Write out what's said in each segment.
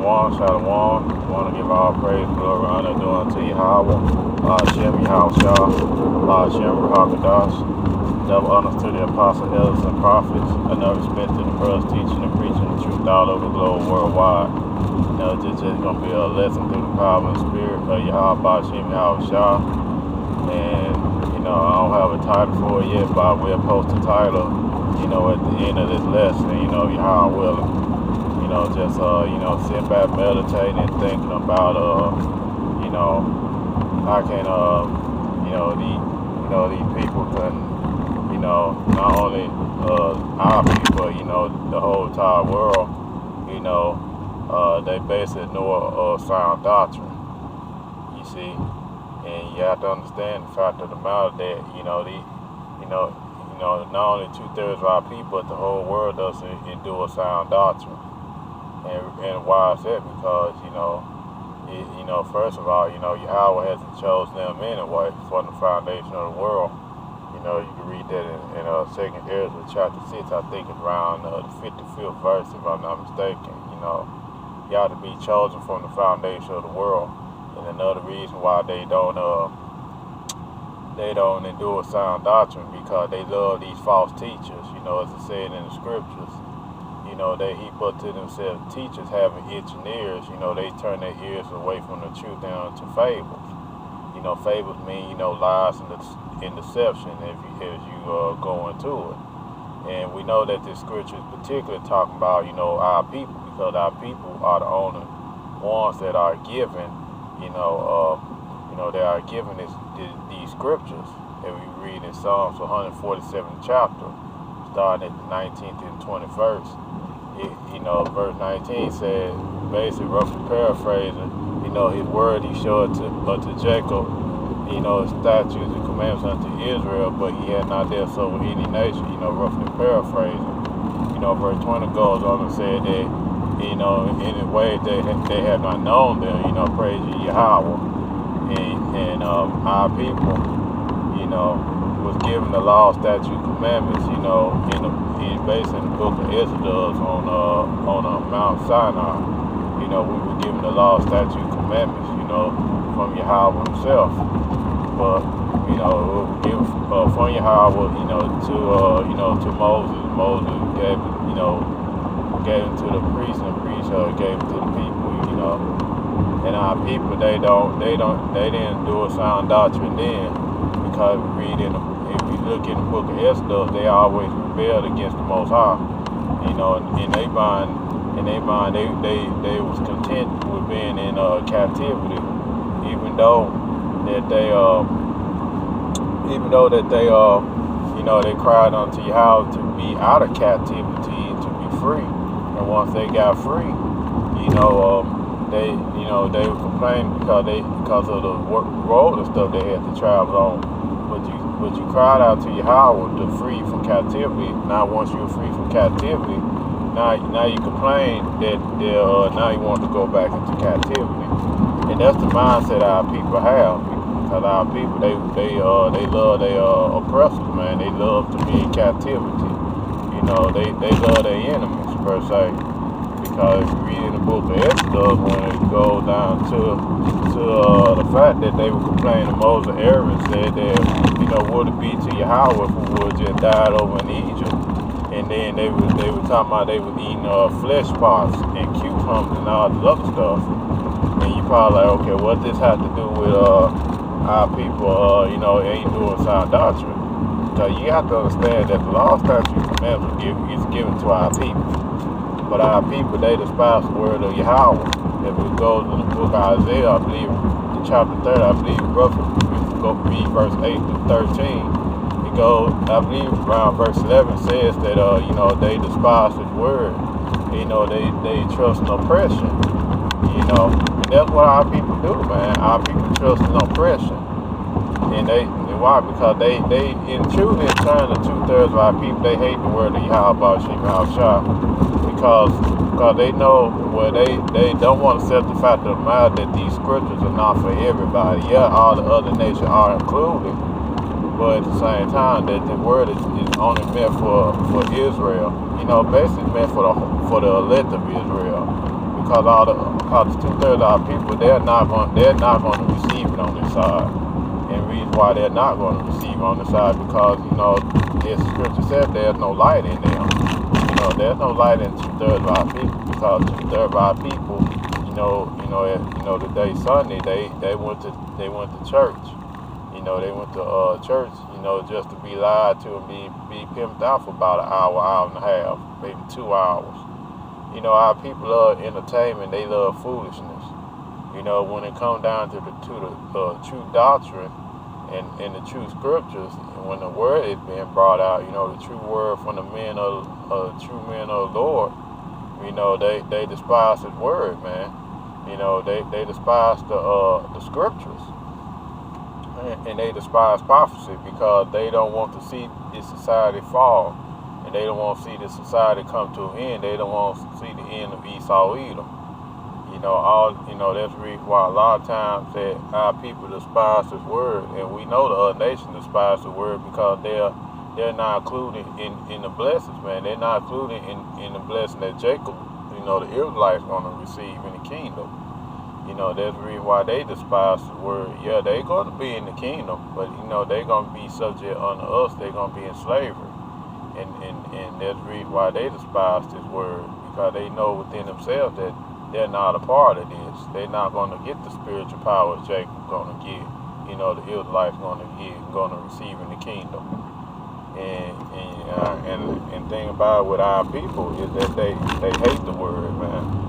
Shalom, Shalom. I want to give all praise, glory, honor, due unto Yahwah Basham Yahwashi, Basham Yahwashi. Double honors to the apostles, elders, and prophets. Another respect to the brothers teaching and preaching the truth all over the globe worldwide. This is going to be a lesson through the power and spirit of Yahwah Basham Yahwashi. And, I don't have a title for it yet, but I will post the title, at the end of this lesson, Yahweh willing. Just sit back, meditating, and thinking about, how can, these people can, not only our people, the whole entire world, they basically ignore sound doctrine. You see, and you have to understand the fact of the matter that, not only 2/3 of our people, but the whole world doesn't endure sound doctrine. And why is that? Because, first of all, Yahweh hasn't chosen them anyway from the foundation of the world. You can read that in 2nd Ezra chapter 6, I think it's around the 55th verse, if I'm not mistaken. You have to be chosen from the foundation of the world. And another reason why they don't endure sound doctrine, because they love these false teachers, as it said in the scriptures. They heap up to themselves teachers having itching ears. They turn their ears away from the truth down to fables. Fables mean, lies and deception as you go into it. And we know that this scripture is particularly talking about, our people, because our people are the only ones that are given, they are given these scriptures that we read in Psalms 147th chapter, starting at the 19th and 20th verse. Verse 19 says, basically roughly paraphrasing, his word he showed to Jacob, his statutes and commandments unto Israel, but he had not dealt so with any nation, roughly paraphrasing. Verse 20 goes on and said that, in any way they have not known them, praise ye Yahweh. And our people, was given the law, statute, commandments, based in the book of Exodus on Mount Sinai. We were given the law, statute, commandments, from Yahweh himself. But, it was given from Yahweh, to Moses. Moses gave it, gave it to the priest, and the priest gave it to the people, And our people, they didn't do a sound doctrine then, because we read if we look in the book of Exodus, they always rebelled against the Most High. In their mind, they was content with being in captivity, even though that they they cried unto Yahweh to be out of captivity and to be free. And once they got free, they would complain because of the road and stuff they had to travel on. But you cried out to Yahweh to free from captivity. Now once you're free from captivity, now you complain that now you want to go back into captivity. And that's the mindset our people have, because our people they love their oppressors, man. They love to be in captivity. They love their enemies per se. Because if you read in the book of Exodus, when it goes down to the fact that they were complaining to Moses and Aaron, said that, would it be to Yahweh if we would just died over in Egypt? And then they were talking about they were eating flesh pots and cucumbers and all this other stuff. And you probably like, okay, what does this have to do with our people, ain't doing sound doctrine? Because you have to understand that the law, statutes, and commandments is given to our people. But our people, they despise the word of Yahweh. If it goes in the book of Isaiah, I believe, in chapter 30, I believe, roughly, if you go read verse 8 through 13, it goes, I believe, around verse 11 says that, they despise his word. They trust in oppression, And that's what our people do, man. Our people trust in oppression. And why? Because they in truth, in turn, the 2/3 of our people, they hate the word of Yahweh Basham Yahwashi. Because they know, they don't want to accept the fact of the matter that these scriptures are not for everybody. Yeah, all the other nations are included, but at the same time, that the word is only meant for Israel. Basically meant for the elect of Israel. because 2/3 of our people, they're not going to receive it on this side. And the reason why they're not going to receive it on the side because as the scripture said, there's no light in them. There's no light in 2/3 of our people because 2/3 of our people, today Sunday they went to church. They went to church, just to be lied to and be pimped out for about an hour and a half, maybe 2 hours. Our people love entertainment, they love foolishness. When it comes down to the true doctrine and the true scriptures, and when the word is being brought out, the true word from the true men of the Lord, they despise his word, man. They despise the scriptures. And they despise prophecy because they don't want to see this society fall, and they don't want to see this society come to an end. They don't want to see the end of Esau Edom. That's the reason why a lot of times that our people despise His word, and we know the other nations despise the word because they're not included in the blessings, man. They're not included in the blessing that Jacob, the Israelites, going to receive in the kingdom. That's the reason why they despise the word. Yeah, they're going to be in the kingdom, but they're going to be subject unto us. They're going to be in slavery, and that's the reason why they despise this word because they know within themselves that they're not a part of this. They're not going to get the spiritual powers Jacob going to get. The Israelites going to get, going to receive in the kingdom. And thing about it with our people is that they hate the word, man.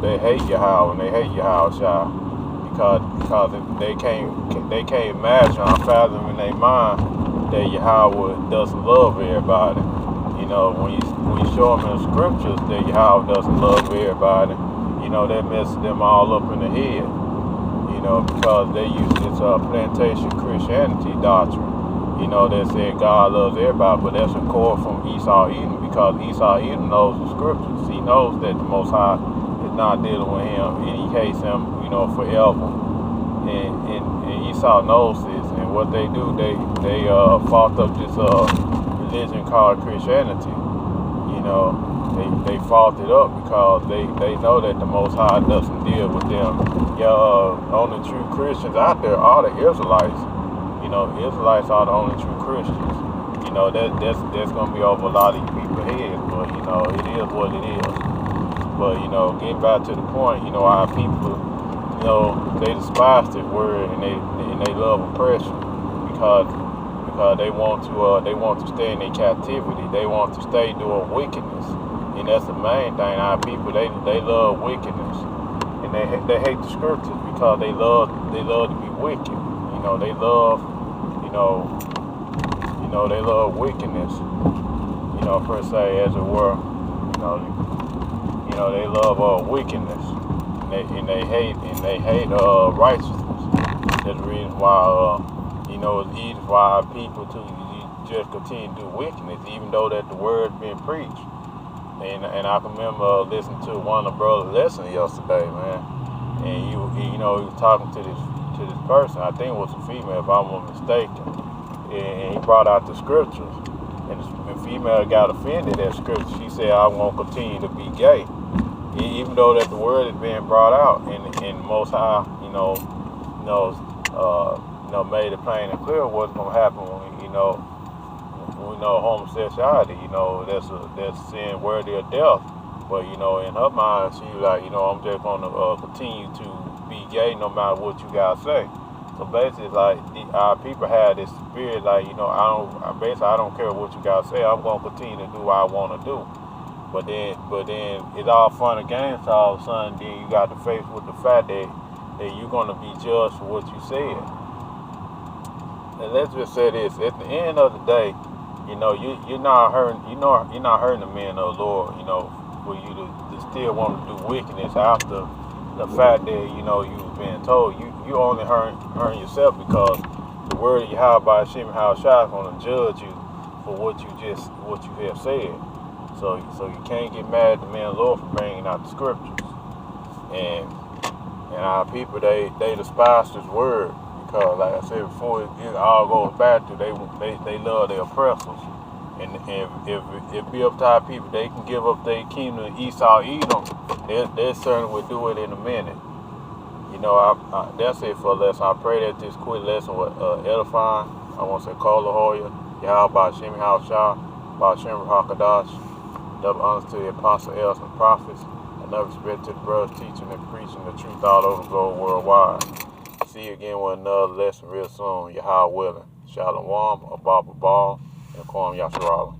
They hate Yahweh and they hate Yahushua because they can't imagine or fathom in their mind that Yahweh doesn't love everybody. When you show them in the scriptures that Yahweh doesn't love everybody, that messes them all up in the head. Because they use this plantation Christianity doctrine. That said God loves everybody, but that's a cord from Esau Edom because Esau Edom knows the scriptures. He knows that the Most High is not dealing with him, and he hates him, forever. And Esau knows this, and what they do, they fault up this religion called Christianity. They fault it up because they know that the Most High doesn't deal with them. Only true Christians out there are the Israelites. Israelites are the only true Christians. That's going to be over a lot of people's heads, but it is what it is. But getting back to the point, our people, they despise this word and they love oppression because they want to stay in their captivity. They want to stay doing wickedness, and that's the main thing. Our people, they love wickedness, and they hate the scriptures because they love to be wicked. They love they love wickedness, per se, as it were. They love wickedness, and they hate righteousness. That's the reason why it's easy for our people to just continue to do wickedness, even though that the word's being preached. And I can remember listening to one of the brothers' lesson yesterday, man, and he was talking to this person. I think it was a female, if I'm not mistaken, and he brought out the scriptures, and the female got offended at scripture. She said, "I won't continue to be gay," even though that the word is being brought out, and Most High, made it plain and clear what's going to happen when homosexuality. That's sin worthy of death. But in her mind, she like, I'm just going to continue to be gay no matter what you guys say. So basically, like our people have this spirit, like I don't care what you guys say. I'm going to continue to do what I want to do. But then it's all fun and games. So all of a sudden, then you got to face with the fact that you're going to be judged for what you said. And let's just say this: at the end of the day, you're not hurting the men of the Lord. For you to still want to do wickedness after the fact that you've been told. You only hurting yourself because the word of Yahwah Basham Yahwashi is going to judge you for what you have said. So you can't get mad at the man of the Lord for bringing out the scriptures. And our people, they despise this word because, like I said before, it all goes back to they love their oppressors. And if it be up to our people, they can give up their kingdom to Esau, Edom, they certainly would do it in a minute. You know, that's it for a lesson. I pray that this quick lesson was edifying. I want to say, call the Hoya, Yahwah Basham Yahwashi, Basham Hakadash, double honors to the apostle, elders, and prophets, another respect to the brothers teaching and preaching the truth all over the globe worldwide. See you again with another lesson real soon, Yahweh willing. Shalom, Abba Ball, and Kwam Yasharala.